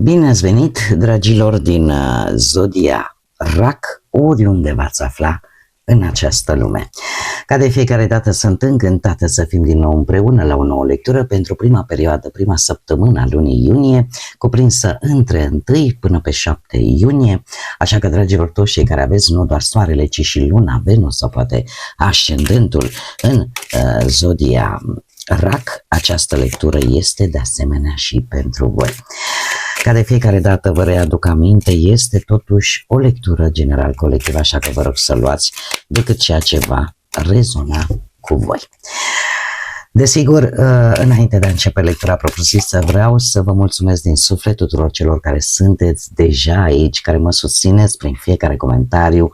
Bine ați venit, dragilor din Zodia RAC, oriunde v-ați afla în această lume. Ca de fiecare dată sunt încântată să fim din nou împreună la o nouă lectură pentru prima perioadă, prima săptămână a lunii iunie, cuprinsă între 1 până pe 7 iunie, așa că, dragilor, toți cei care aveți nu doar soarele, ci și luna, Venus sau poate ascendentul în Zodia RAC, această lectură este de asemenea și pentru voi. Ca de fiecare dată vă readuc aminte, este totuși o lectură general colectivă, așa că vă rog să luați decât ceea ce va rezona cu voi. Desigur, înainte de a începe lectura propriu-zisă, vreau să vă mulțumesc din suflet tuturor celor care sunteți deja aici, care mă susțineți prin fiecare comentariu,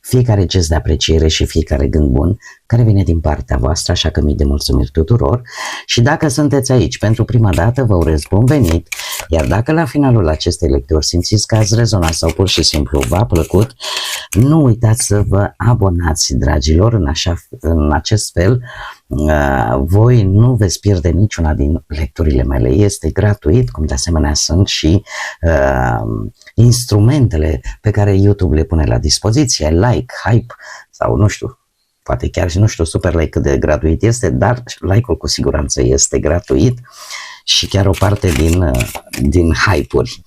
fiecare gest de apreciere și fiecare gând bun care vine din partea voastră, așa că mii de mulțumiri tuturor. Și dacă sunteți aici pentru prima dată, vă urez bun venit, iar dacă la finalul acestei lecturi simțiți că ați rezonat sau pur și simplu v-a plăcut, nu uitați să vă abonați, dragilor, în acest fel voi nu veți pierde niciuna din lecturile mele. Este gratuit, cum de asemenea sunt și instrumentele pe care YouTube le pune la dispoziție, like, hype sau nu știu, poate chiar și nu știu super like cât de gratuit este, dar like-ul cu siguranță este gratuit și chiar o parte din hype-uri.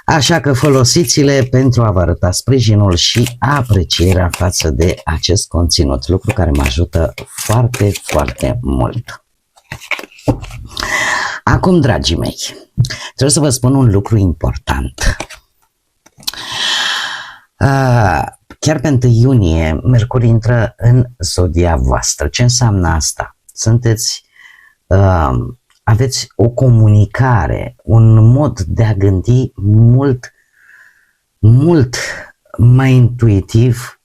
Așa că folosiți-le pentru a vă arăta sprijinul și aprecierea față de acest conținut, lucru care mă ajută foarte, foarte mult. Acum, dragii mei, trebuie să vă spun un lucru important. Chiar pe 1 iunie, Mercur intră în zodia voastră. Ce înseamnă asta? Aveți o comunicare, un mod de a gândi mult mai intuitiv,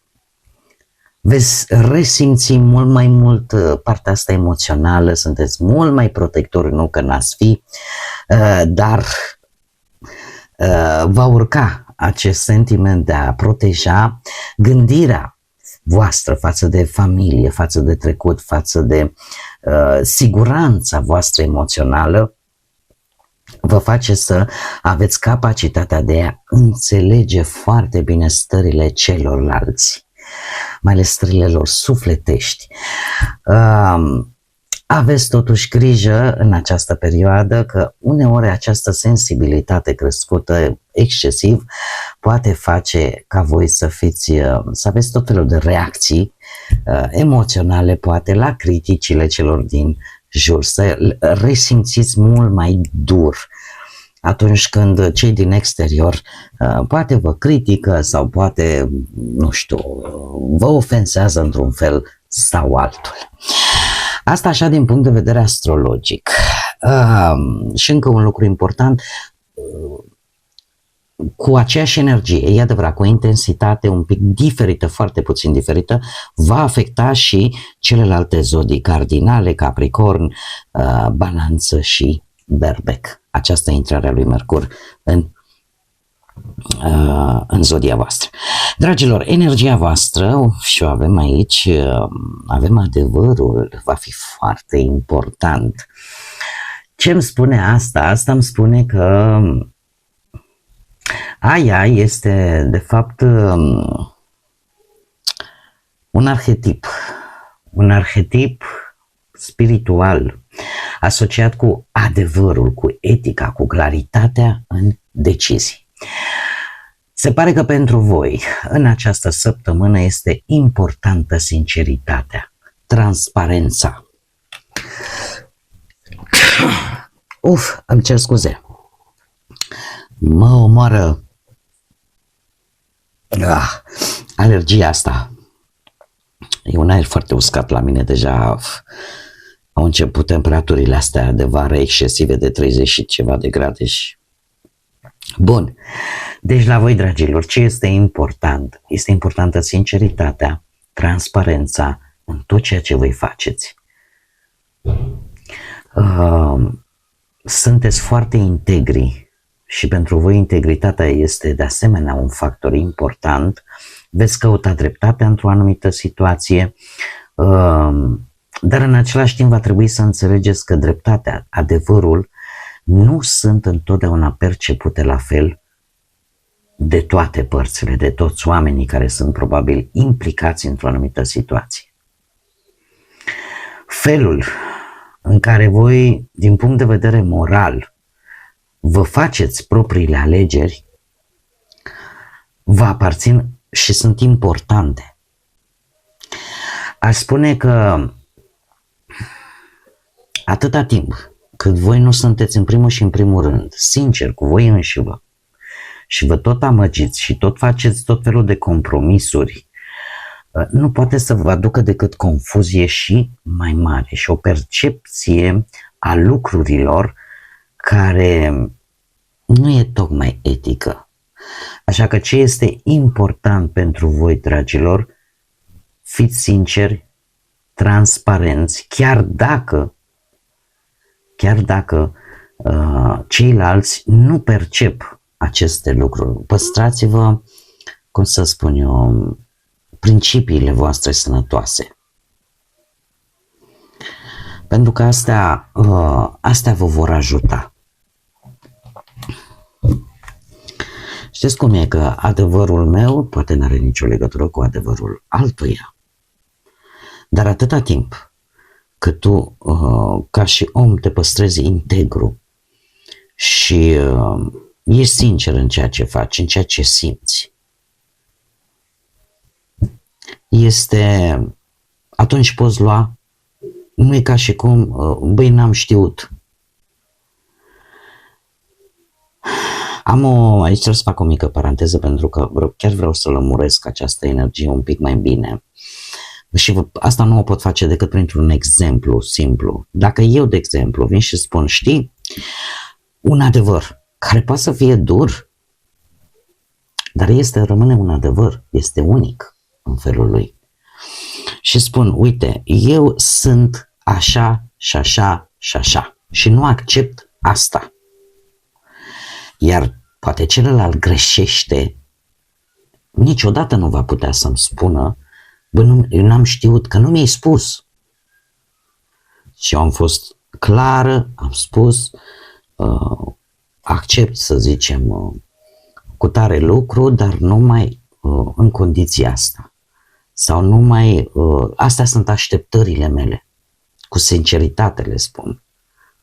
veți resimți mult mai mult partea asta emoțională, sunteți mult mai protectori, nu că n-ați fi, dar va urca acest sentiment de a proteja gândirea voastră față de familie, față de trecut, față de siguranța voastră emoțională, vă face să aveți capacitatea de a înțelege foarte bine stările celorlalți, mai ales stările lor sufletești. Aveți totuși grijă în această perioadă că uneori această sensibilitate crescută excesiv poate face ca voi să aveți tot felul de reacții emoționale, poate la criticile celor din jur, să resimțiți mult mai dur atunci când cei din exterior poate vă critică sau poate, nu știu, vă ofensează într-un fel sau altul. Asta așa din punct de vedere astrologic. Și încă un lucru important, cu aceeași energie, e adevărat, cu o intensitate un pic diferită, foarte puțin diferită, va afecta și celelalte zodii cardinale, Capricorn, Balanță și Berbec. Această intrare a lui Mercur în zodia voastră. Dragilor, energia voastră, și o avem aici, avem adevărul, va fi foarte important. Ce îmi spune asta? Asta îmi spune că aia este de fapt un arhetip spiritual asociat cu adevărul, cu etica, cu claritatea în decizii. Se pare că pentru voi în această săptămână este importantă sinceritatea, transparența. Îmi cer scuze. Mă omoară alergia asta. E un aer foarte uscat la mine deja. Au început temperaturile astea de vară excesive de 30 și ceva de grade și... Bun. Deci la voi, dragilor, ce este important? Este importantă sinceritatea, transparența în tot ceea ce voi faceți. Sunteți foarte integri și pentru voi integritatea este de asemenea un factor important. Veți căuta dreptatea într-o anumită situație, dar în același timp va trebui să înțelegeți că dreptatea, adevărul, nu sunt întotdeauna percepute la fel de toate părțile, de toți oamenii care sunt probabil implicați într-o anumită situație. Felul în care voi, din punct de vedere moral, vă faceți propriile alegeri, vă aparțin și sunt importante. Aș spune că atâta timp cât voi nu sunteți în primul și în primul rând sinceri cu voi înșivă și vă tot amăgiți și tot faceți tot felul de compromisuri, nu poate să vă aducă decât confuzie și mai mare și o percepție a lucrurilor care nu e tocmai etică. Așa că ce este important pentru voi, dragilor, fiți sinceri, transparenți, chiar dacă ceilalți nu percep aceste lucruri. Păstrați-vă, cum să spun eu, principiile voastre sănătoase. Pentru că astea vă vor ajuta. Știți cum e că adevărul meu poate n-are nicio legătură cu adevărul altuia. Dar atâta timp cât tu, ca și om, te păstrezi integru și ești sincer în ceea ce faci, în ceea ce simți, atunci poți lua, nu e ca și cum, băi, n-am știut. Aici trebuie să fac o mică paranteză pentru că chiar vreau să lămuresc această energie un pic mai bine. Și asta nu o pot face decât printr-un exemplu simplu. Dacă eu, de exemplu, vin și spun, știi, un adevăr care poate să fie dur, dar rămâne un adevăr, este unic în felul lui. Și spun, uite, eu sunt așa și așa și așa și nu accept asta. Iar poate celălalt greșește, niciodată nu va putea să-mi spună, bă, eu n-am știut, că nu mi-ai spus. Și eu am fost clară, am spus, accept, să zicem, cu tare lucru, dar numai în condiția asta. Sau numai, astea sunt așteptările mele. Cu sinceritate le spun.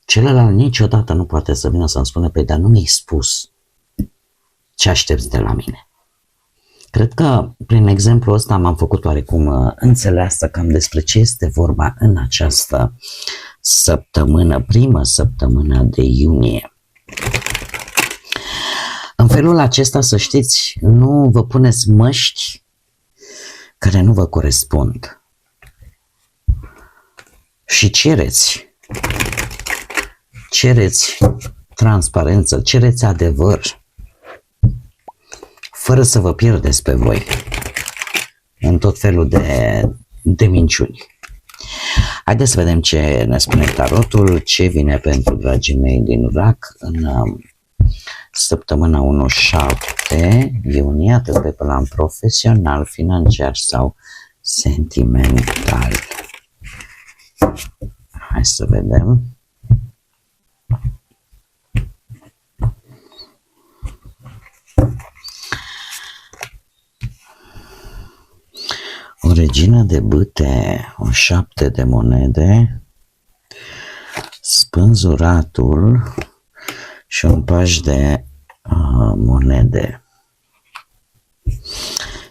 Celălalt niciodată nu poate să vină să-mi spună, păi, dar nu mi-ai spus ce aștepți de la mine. Cred că prin exemplul ăsta m-am făcut oarecum înțeleasă cam despre ce este vorba în această săptămână, primă săptămână de iunie. În felul acesta, să știți, nu vă puneți măști care nu vă corespund. Și cereți transparență, cereți adevăr, fără să vă pierdeți pe voi în tot felul de minciuni. Haideți să vedem ce ne spune tarotul, ce vine pentru dragii mei din RAC în săptămâna 1-7 iunie, atât pe plan profesional, financiar sau sentimental. Hai să vedem. O regină de bâte, o 7 de monede, spânzuratul și un paș de monede.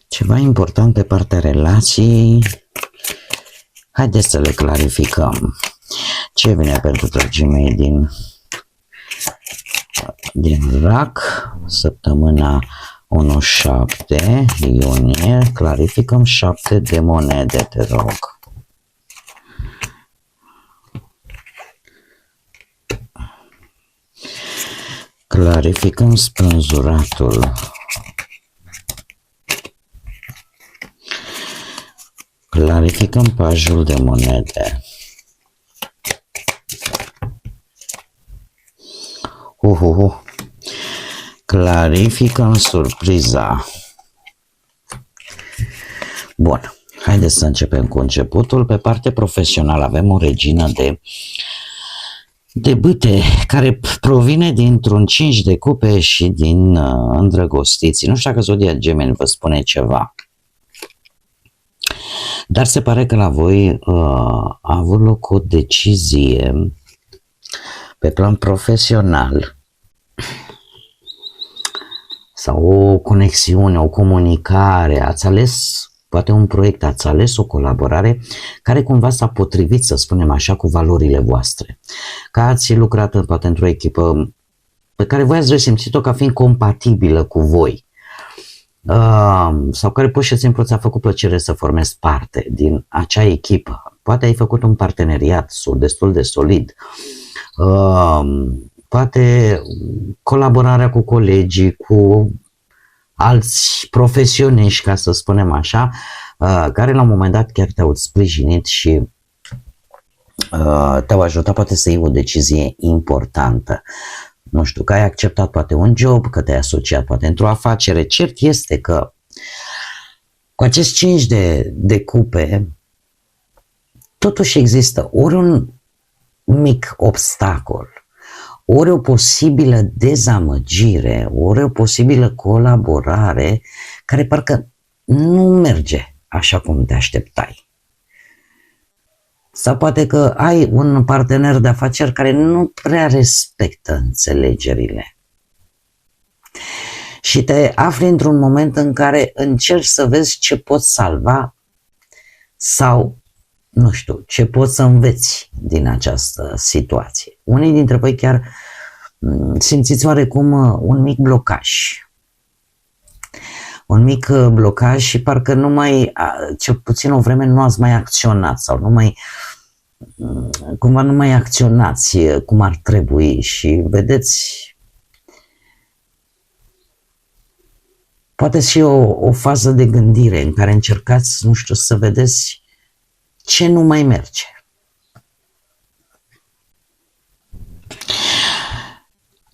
Ceva important pe partea relației. Haideți să le clarificăm. Ce vine pentru dragii mei din RAC, săptămâna 1-7 iunie, clarificăm 7 de monede, te rog. Clarificăm spânzuratul. Clarificăm pajul de monede. Clarificăm surpriza. Bun, haideți să începem cu începutul. Pe partea profesională avem o regină de bâte care provine dintr-un 5 de cupe și din îndrăgostiții. Nu știu dacă zodia Gemeni vă spune ceva, dar se pare că la voi a avut loc o decizie pe plan profesional sau o conexiune, o comunicare, ați ales poate un proiect, ați ales o colaborare care cumva s-a potrivit, să spunem așa, cu valorile voastre. Că ați lucrat poate într-o echipă pe care voi ați resimțit-o ca fiind compatibilă cu voi. Sau care pur și simplu ți-a făcut plăcere să formezi parte din acea echipă. Poate ai făcut un parteneriat destul de solid. Poate colaborarea cu colegii, cu alți profesioniști, ca să spunem așa, care la un moment dat chiar te-au sprijinit și te-au ajutat poate să iei o decizie importantă. Nu știu, că ai acceptat poate un job, că te-ai asociat poate într-o afacere. Cert este că cu acest 5 de cupe totuși există ori un mic obstacol, ori o posibilă dezamăgire, ori o posibilă colaborare care parcă nu merge așa cum te așteptai. Sau poate că ai un partener de afaceri care nu prea respectă înțelegerile. Și te afli într-un moment în care încerci să vezi ce poți salva sau, nu știu, ce poți să înveți din această situație. Unii dintre voi chiar simțiți oarecum un mic blocaj. Un mic blocaj și parcă nu mai, cel puțin o vreme, nu ați mai acționat sau cumva nu mai acționați cum ar trebui și vedeți poate și o fază de gândire în care încercați, nu știu, să vedeți ce nu mai merge.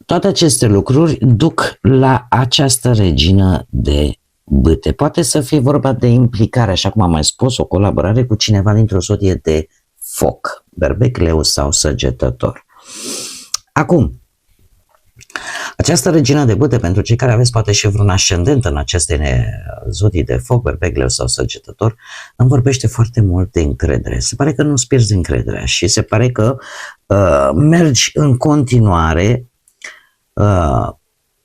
Toate aceste lucruri duc la această regină de bâte. Poate să fie vorba de implicare, așa cum am mai spus, o colaborare cu cineva dintr-o zodie de foc, berbec, leu sau săgetător. Acum, această regină de bâte, pentru cei care aveți poate și vreun ascendent în aceste zodii de foc, berbec, leu sau săgetător, îmi vorbește foarte mult de încredere. Se pare că nu-ți pierzi încrederea și se pare că mergi în continuare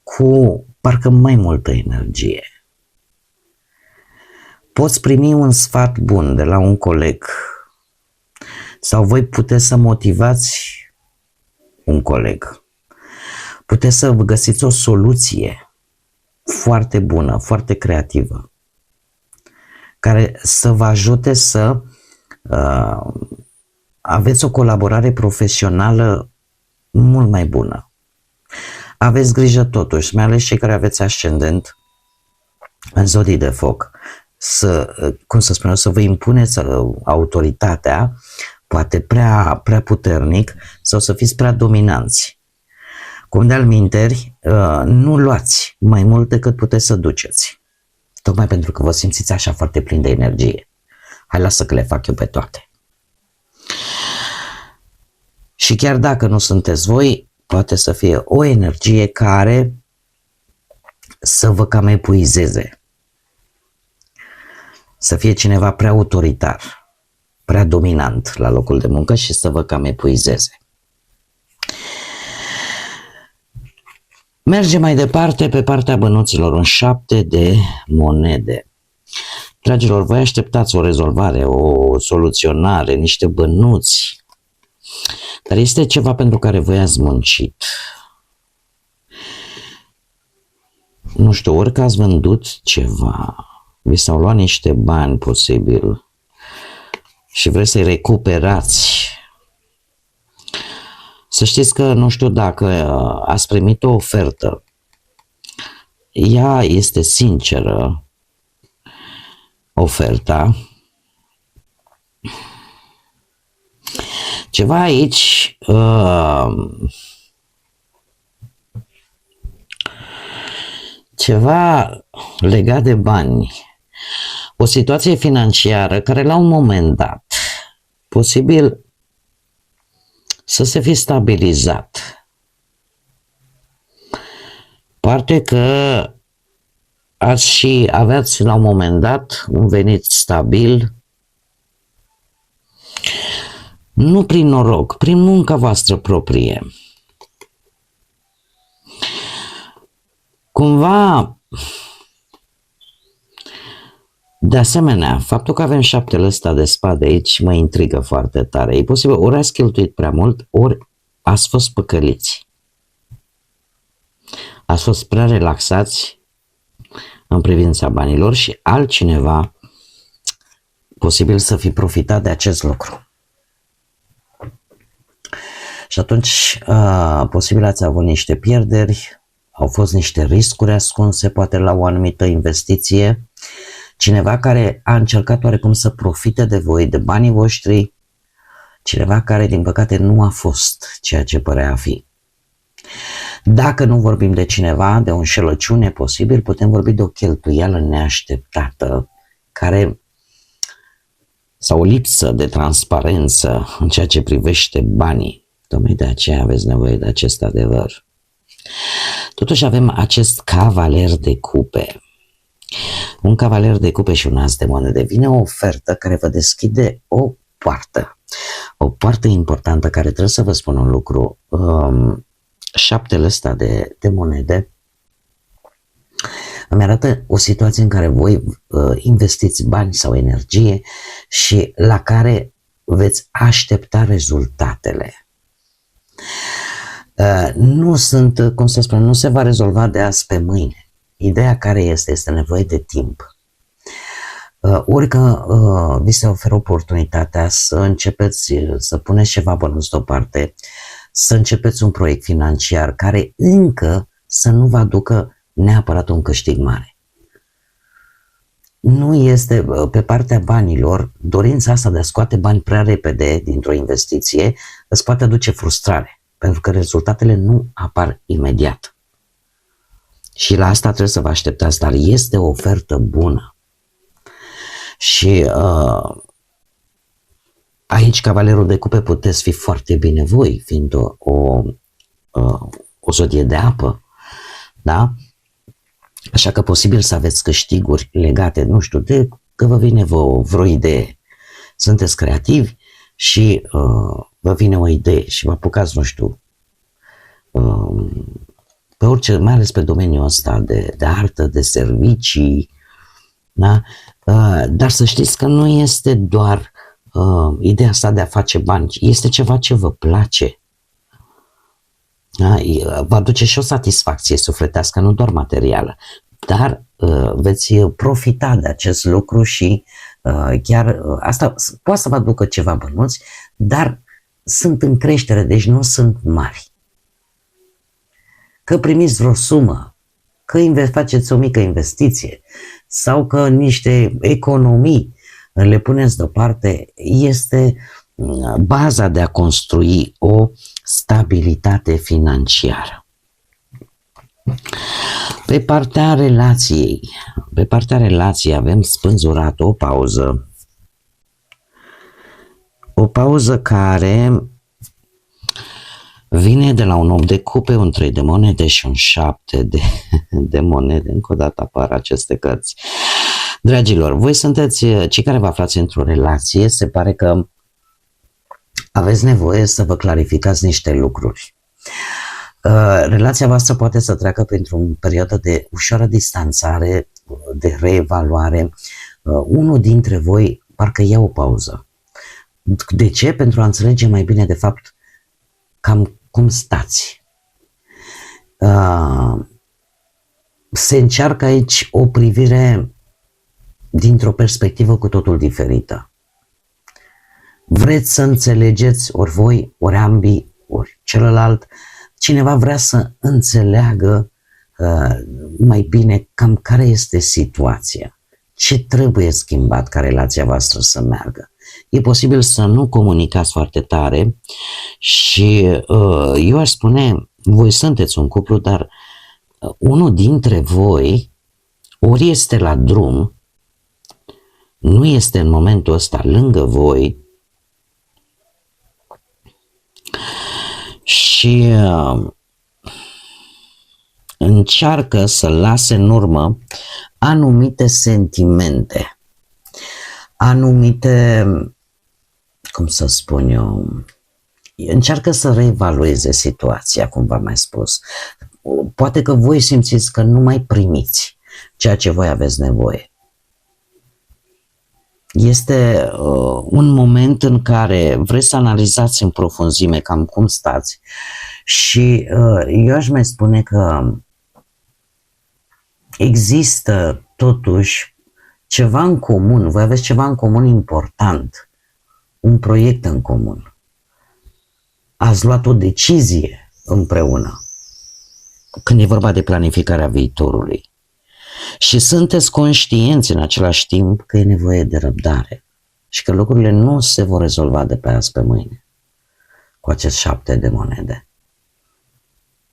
cu parcă mai multă energie. Poți primi un sfat bun de la un coleg sau voi puteți să motivați un coleg. Puteți să găsiți o soluție foarte bună, foarte creativă, care să vă ajute să aveți o colaborare profesională mult mai bună. Aveți grijă totuși, mai ales cei care aveți ascendent în zodii de foc, să vă impuneți autoritatea, poate prea puternic, sau să fiți prea dominanți. Cum de-al minteri, nu luați mai mult decât puteți să duceți. Tocmai pentru că vă simțiți așa foarte plini de energie. Hai, lasă că le fac eu pe toate. Și chiar dacă nu sunteți voi, poate să fie o energie care să vă cam epuizeze. Să fie cineva prea autoritar, prea dominant la locul de muncă și să vă cam epuizeze. Mergem mai departe pe partea bănuților, un 7 de monede. Dragilor, voi așteptați o rezolvare, o soluționare, niște bănuți, dar este ceva pentru care voi ați muncit. Nu știu, ori că ați vândut ceva, vi s-au luat niște bani posibil și vreți să-i recuperați. Să știți că nu știu dacă ați primit o ofertă. Ea este sinceră, oferta. Ceva aici ceva legat de bani. O situație financiară care la un moment dat posibil să se fi stabilizat. Poate că aveați la un moment dat un venit stabil, nu prin noroc, prin munca voastră proprie. Cumva, de asemenea, faptul că avem 7 ăsta de spade aici mă intrigă foarte tare. E posibil, ori ați cheltuit prea mult, ori ați fost păcăliți. Ați fost prea relaxați în privința banilor și altcineva posibil să fi profitat de acest lucru. Și atunci, posibil ați avut niște pierderi, au fost niște riscuri ascunse, poate la o anumită investiție, cineva care a încercat oarecum să profite de voi, de banii voștri, cineva care, din păcate, nu a fost ceea ce părea a fi. Dacă nu vorbim de cineva, de o înșelăciune posibil, putem vorbi de o cheltuială neașteptată, care, sau o lipsă de transparență în ceea ce privește banii. Tocmai de aceea aveți nevoie de acest adevăr. Totuși avem acest cavaler de cupe. Un cavaler de cupe și un as de monede. Vine o ofertă care vă deschide o poartă. O poartă importantă care trebuie să vă spun un lucru. 7 ăsta de monede îmi arată o situație în care voi investiți bani sau energie și la care veți aștepta rezultatele. Nu sunt, cum să spun, nu se va rezolva de azi pe mâine. Ideea care este nevoie de timp. Ori că vi se oferă oportunitatea să începeți să puneți ceva bănuți deoparte, să începeți un proiect financiar care încă să nu vă aducă neapărat un câștig mare. Nu este pe partea banilor, dorința asta de a scoate bani prea repede dintr-o investiție îți poate aduce frustrare, pentru că rezultatele nu apar imediat. Și la asta trebuie să vă așteptați, dar este o ofertă bună. Și aici cavalerul de cupe puteți fi foarte bine voi, fiind o zodie de apă, da? Așa că posibil să aveți câștiguri legate, nu știu, de că vă vine vreo idee. Sunteți creativi și vă vine o idee și vă apucați, nu știu, pe orice, mai ales pe domeniul ăsta de artă, de servicii, da? Dar să știți că nu este doar ideea asta de a face bani, este ceva ce vă place. Da? Vă aduce și o satisfacție sufletească, nu doar materială, dar veți profita de acest lucru și chiar asta poate să vă aducă ceva bănuți, dar sunt în creștere, deci nu sunt mari. Că primiți vreo sumă, că faceți o mică investiție sau că niște economii le puneți deoparte, este baza de a construi o stabilitate financiară. Pe partea relației avem spânzurat o pauză. O pauză care vine de la un 8 de cupe, un 3 de monede și un 7 de monede. Încă o dată apar aceste cărți. Dragilor, voi sunteți cei care vă aflați într-o relație, se pare că aveți nevoie să vă clarificați niște lucruri. Relația voastră poate să treacă printr-o perioadă de ușoară distanțare, de reevaluare. Unul dintre voi parcă ia o pauză. De ce? Pentru a înțelege mai bine de fapt cam cum stați. Se încearcă aici o privire dintr-o perspectivă cu totul diferită. Vreți să înțelegeți ori voi, ori ambii, ori celălalt. Cineva vrea să înțeleagă mai bine cam care este situația. Ce trebuie schimbat ca relația voastră să meargă. E posibil să nu comunicați foarte tare și eu aș spune, voi sunteți un cuplu, dar unul dintre voi ori este la drum, nu este în momentul ăsta lângă voi, și încearcă să lase în urmă anumite sentimente, anumite, cum să spun eu, încearcă să reevalueze situația, cum v-am mai spus. Poate că voi simțiți că nu mai primiți ceea ce voi aveți nevoie. Este un moment în care vreți să analizați în profunzime cam cum stați și eu aș mai spune că există totuși ceva în comun, voi aveți ceva în comun important, un proiect în comun. Ați luat o decizie împreună când e vorba de planificarea viitorului. Și sunteți conștienți în același timp că e nevoie de răbdare și că lucrurile nu se vor rezolva de pe azi pe mâine cu acest 7 de monede.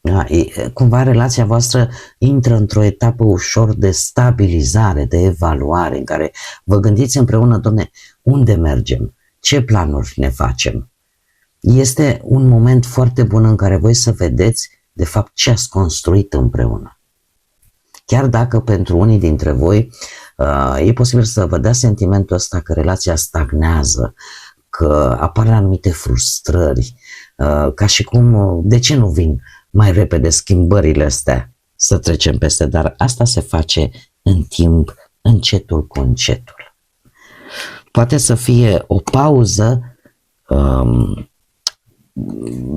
Da, cumva relația voastră intră într-o etapă ușor de stabilizare, de evaluare, în care vă gândiți împreună, domne, unde mergem, ce planuri ne facem. Este un moment foarte bun în care voi să vedeți de fapt ce ați construit împreună. Chiar dacă pentru unii dintre voi e posibil să vă dea sentimentul ăsta că relația stagnează, că apar anumite frustrări, ca și cum, de ce nu vin mai repede schimbările astea să trecem peste, dar asta se face în timp, încetul cu încetul. Poate să fie o pauză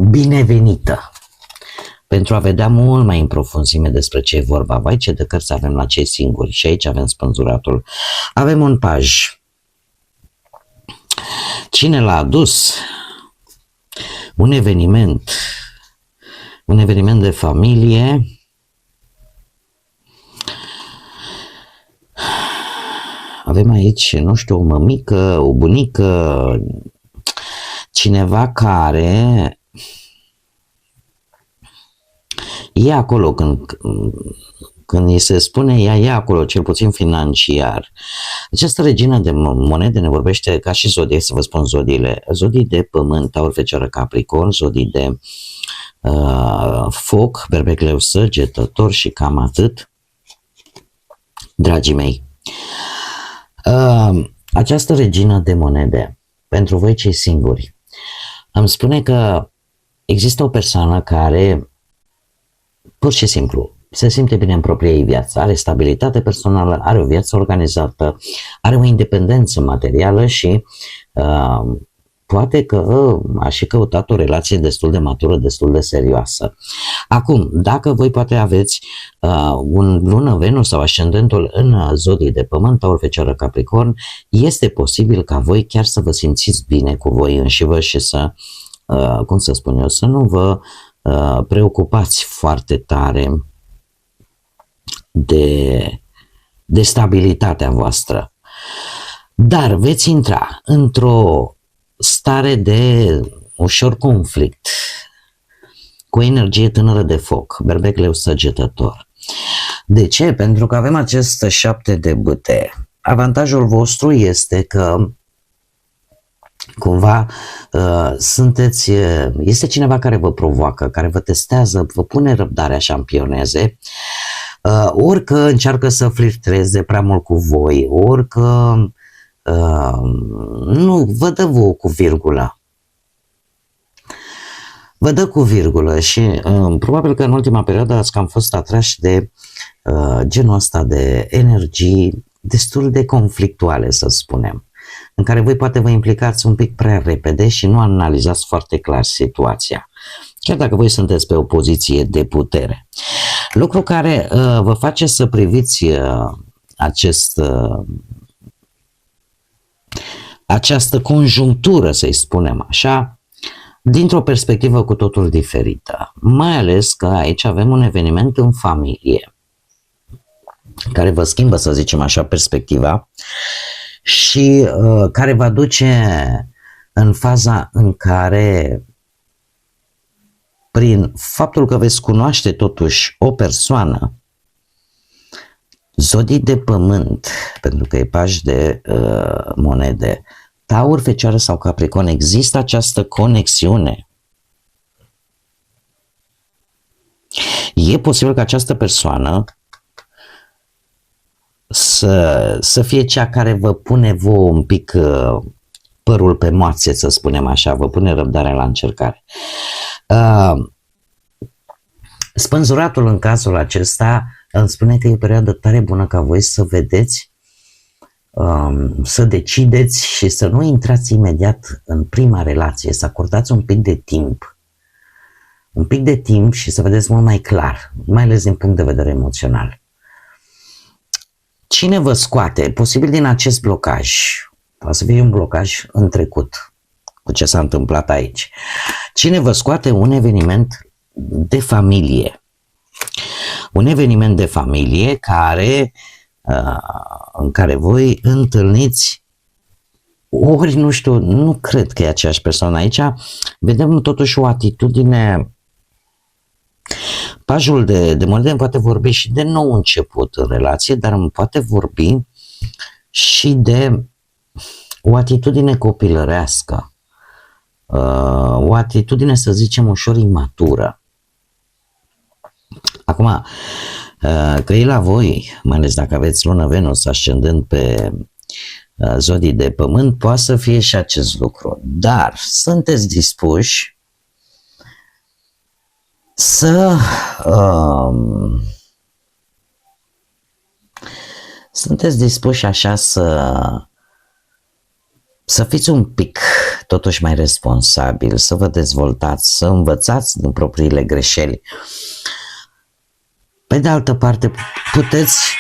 binevenită pentru a vedea mult mai în profunzime despre ce e vorba. Vai, ce de cărți avem la cei singuri. Și aici avem spânzuratul. Avem un paj. Cine l-a adus? Un eveniment de familie. Avem aici, nu știu, o mămică, o bunică, cineva care e acolo când îi se spune ea e acolo, cel puțin financiar. Această regină de monede ne vorbește ca și zodie, să vă spun zodiile, zodii de pământ, Taur, Fecioară, Capricorn, zodii de foc, Berbec, Leu, Săgetător și cam atât, dragii mei. Această regină de monede, pentru voi cei singuri, îmi spune că există o persoană care pur și simplu se simte bine în propria ei viață, are stabilitate personală, are o viață organizată, are o independență materială și poate că a și căutat o relație destul de matură, destul de serioasă. Acum, dacă voi poate aveți un lună, Venus sau ascendentul în zodii de pământ, Taur, Fecioară, Capricorn, este posibil ca voi chiar să vă simțiți bine cu voi înșivă și să, cum să spun eu, să nu vă preocupați foarte tare de stabilitatea voastră. Dar veți intra într-o stare de ușor conflict cu energie tânără de foc, Berbec, Leu, Săgetător. De ce? Pentru că avem acest 7 de bâte. Avantajul vostru este că cumva este cineva care vă provoacă, care vă testează, vă pune răbdarea șampioneze, ori că încearcă să flirteze prea mult cu voi, ori că nu, vă dă vouă cu virgulă. Vă dă cu virgulă și probabil că în ultima perioadă ați cam fost atrași de genul ăsta de energii destul de conflictuale, să spunem, în care voi poate vă implicați un pic prea repede și nu analizați foarte clar situația, chiar dacă voi sunteți pe o poziție de putere. Lucru care vă face să priviți această conjunctură, să-i spunem așa, dintr-o perspectivă cu totul diferită. Mai ales că aici avem un eveniment în familie care vă schimbă, să zicem așa, perspectiva și care va duce în faza în care, prin faptul că veți cunoaște totuși o persoană, zodii de pământ, pentru că e paj de monede, Taur, Fecioară sau Capricorn, există această conexiune E posibil ca această persoană să fie cea care vă pune vouă un pic părul pe moațe, să spunem așa, vă pune răbdarea la încercare. Spânzuratul în cazul acesta îmi spune că e o perioadă tare bună ca voi să vedeți, să decideți și să nu intrați imediat în prima relație, să acordați un pic de timp. Un pic de timp și să vedeți mult mai clar, mai ales din punct de vedere emoțional. Cine vă scoate, posibil din acest blocaj, poate să fie un blocaj în trecut, cu ce s-a întâmplat aici. Cine vă scoate un eveniment de familie. Un eveniment de familie în care voi întâlniți, ori nu știu, nu cred că e aceeași persoană aici, vedem totuși o atitudine. Pajul de monede îmi poate vorbi și de nou început în relație, dar îmi poate vorbi și de o atitudine copilărească, o atitudine, să zicem, ușor imatură. Acum, că e la voi, mai ales dacă aveți lună Venus ascendând pe zodii de pământ, poate să fie și acest lucru. Dar sunteți dispuși așa să fiți un pic totuși mai responsabili, să vă dezvoltați, să învățați din propriile greșeli. Pe de altă parte, puteți,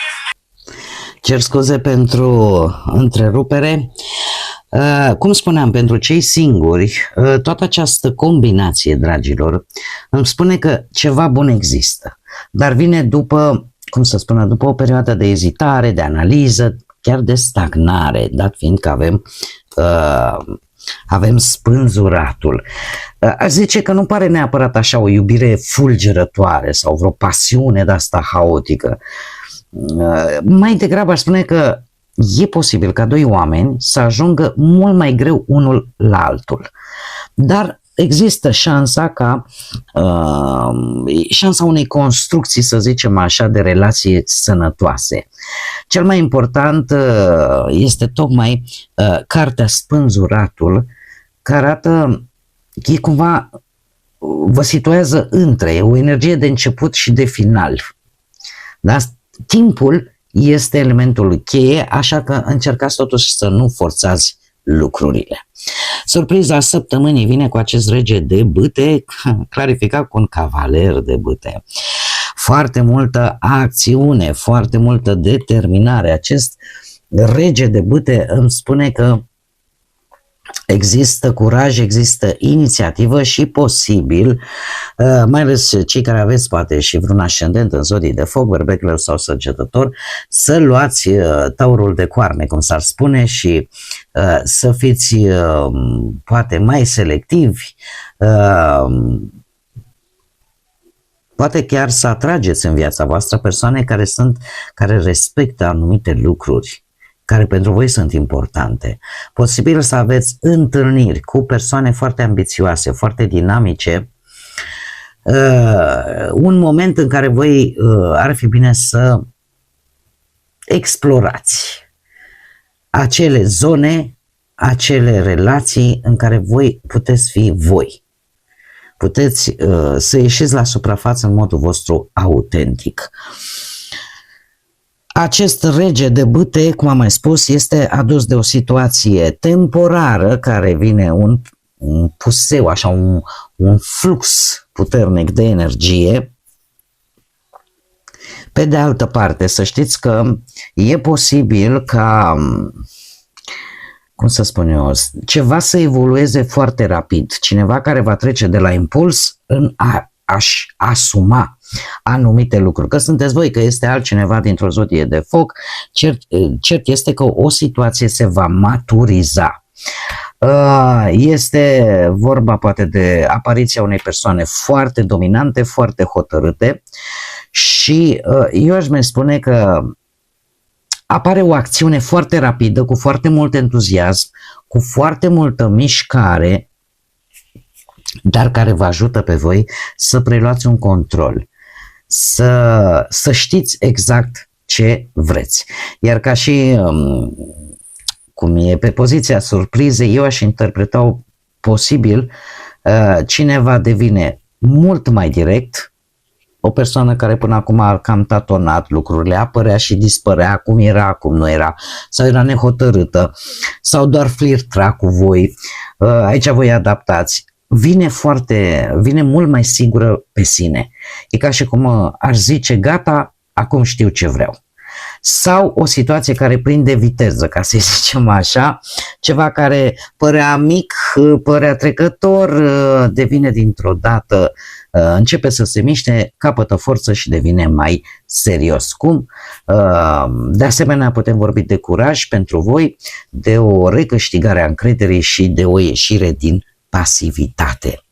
cer scuze pentru întrerupere, cum spuneam, pentru cei singuri, toată această combinație, dragilor, îmi spune că ceva bun există, dar vine după, cum să spună, după o perioadă de ezitare, de analiză, chiar de stagnare, dat fiind că avem spânzuratul. Aș zice că nu pare neapărat așa o iubire fulgerătoare sau vreo pasiune de asta haotică. Mai degrabă aș spune că e posibil ca doi oameni să ajungă mult mai greu unul la altul. Dar există șansa șansa unei construcții, să zicem așa, de relații sănătoase. Cel mai important este tocmai cartea Spânzuratul, care arată, e cumva, vă situează între o energie de început și de final. Da? Timpul este elementul cheie, așa că încercați totuși să nu forțați lucrurile. Surpriza săptămânii vine cu acest rege de bâte, clarificat cu un cavaler de bâte. Foarte multă acțiune, foarte multă determinare. Acest rege de bâte îmi spune că există curaj, există inițiativă și posibil, mai ales cei care aveți poate și vreun ascendent în zodii de foc, berbecleu sau săgetător, să luați taurul de coarne, cum s-ar spune, și să fiți poate mai selectivi, poate chiar să atrageți în viața voastră persoane care respectă anumite lucruri care pentru voi sunt importante. Posibil să aveți întâlniri cu persoane foarte ambițioase, foarte dinamice, un moment în care voi ar fi bine să explorați acele zone, acele relații în care voi puteți fi voi. Puteți să ieșiți la suprafață în modul vostru autentic. Acest rege de bâte, cum am mai spus, este adus de o situație temporară care vine un puseu, așa un flux puternic de energie. Pe de altă parte, să știți că e posibil ca, cum să spun eu, ceva să evolueze foarte rapid. Cineva care va trece de la impuls în a-și asuma anumite lucruri. Că sunteți voi, că este altcineva dintr-o zodie de foc, cert este că o situație se va maturiza. Este vorba poate de apariția unei persoane foarte dominante, foarte hotărâte și eu aș mai spune că apare o acțiune foarte rapidă, cu foarte mult entuziasm, cu foarte multă mișcare, dar care vă ajută pe voi să preluați un control. să știți exact ce vreți. Iar ca și cum e pe poziția surprizei, eu aș interpreta posibil cineva devine mult mai direct, o persoană care până acum a cam tatonat lucrurile, apărea și dispărea, cum era, acum nu era, sau era nehotărâtă, sau doar flirtra cu voi, aici voi adaptați. Vine mult mai sigură pe sine. E ca și cum aș zice, gata, acum știu ce vreau. Sau o situație care prinde viteză, ca să zicem așa, ceva care părea mic, părea trecător, devine dintr-o dată, începe să se miște, capătă forță și devine mai serios. Cum? De asemenea, putem vorbi de curaj pentru voi, de o recâștigare a încrederii și de o ieșire din pasivitate.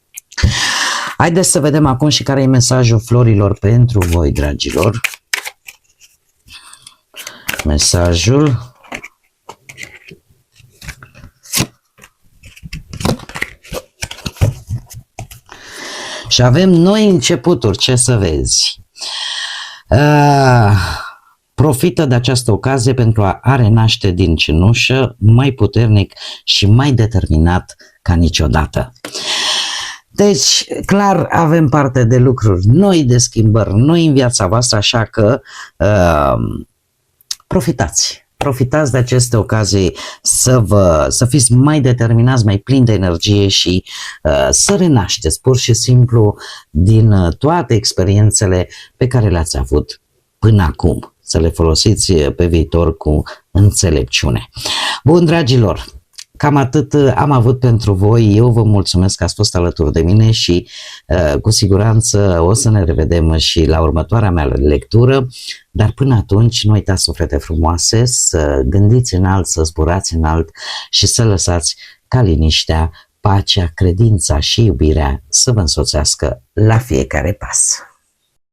Haideți să vedem acum și care e mesajul florilor pentru voi, dragilor. Mesajul și avem noi începuturi, ce să vezi. Profită de această ocazie pentru a renaște din cenușă mai puternic și mai determinat ca niciodată. Deci, clar, avem parte de lucruri noi, de schimbări noi în viața voastră, așa că profitați de aceste ocazii să fiți mai determinați, mai plini de energie și să renașteți pur și simplu din toate experiențele pe care le-ați avut până acum. Să le folosiți pe viitor cu înțelepciune. Bun, dragilor, cam atât am avut pentru voi. Eu vă mulțumesc că ați fost alături de mine și cu siguranță o să ne revedem și la următoarea mea lectură. Dar până atunci, nu uitați, suflete frumoase, să gândiți înalt, să zburați înalt și să lăsați ca liniștea, pacea, credința și iubirea să vă însoțească la fiecare pas.